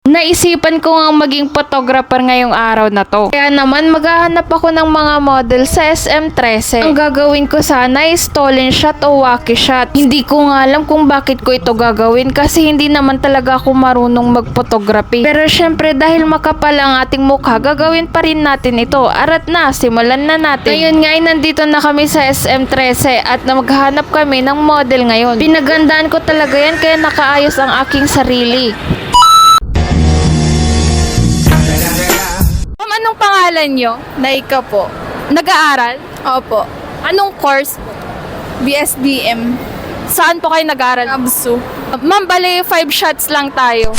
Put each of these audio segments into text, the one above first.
Naisipan ko nga maging photographer ngayong araw na to. Kaya naman maghahanap ako ng mga model sa SM13. Ang gagawin ko sana is stolen shot o wacky shot. Hindi ko nga alam kung bakit ko ito gagawin kasi hindi naman talaga ako marunong mag-photography. Pero syempre dahil makapal ang ating mukha, gagawin pa rin natin ito. Arat na, simulan na natin. Ngayon nga ay nandito na kami sa SM13 at maghahanap kami ng model ngayon. Pinagandaan ko talaga yan kaya nakaayos ang aking sarili. Anong pangalan nyo? Naika po. Nag-aaral? Opo. Anong course? BSBM. Saan po kayo nag-aaral? Absu. Ma'am, bale 5 shots lang tayo.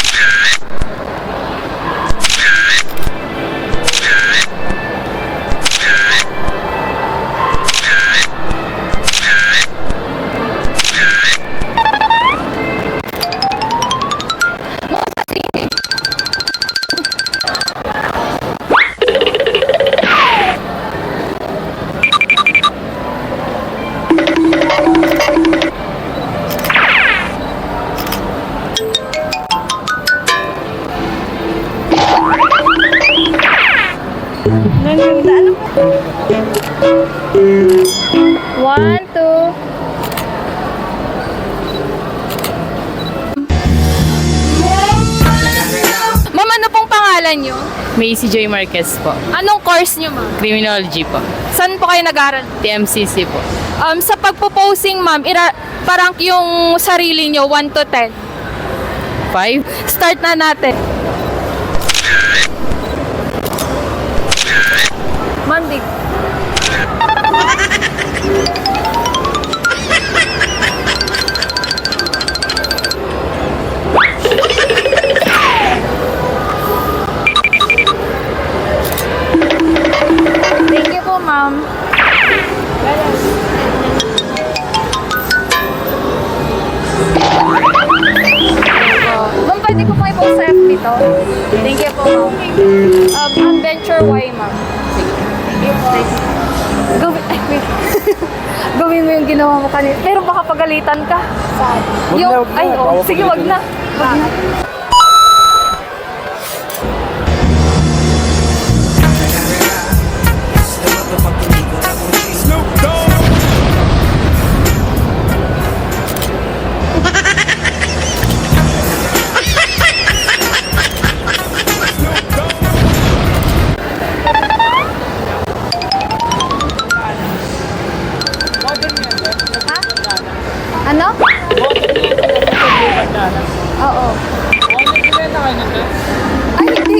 One, two. Ma'am, ano pong pangalan nyo? Macy Joy Marquez po. Anong course nyo, ma'am? Criminology po. Saan po kayo nag-aaral? TMCC po. Sa pagpo-posing, ma'am, parang yung sarili nyo, 1 to 10. 5. Start na natin. Mandig. Thank you po, ma'am. Ma'am, pwede ko kayo po sa FB to? Thank you po, ma'am. Adventure Y, ma'am. Gawin, ay, wait. Gawin mo yung ginawa mo kanina. Pero baka pagalitan ka. Saan? Yung, ay, oh, sige, wag na. Wag na. Ano? Oo. Ay, hindi.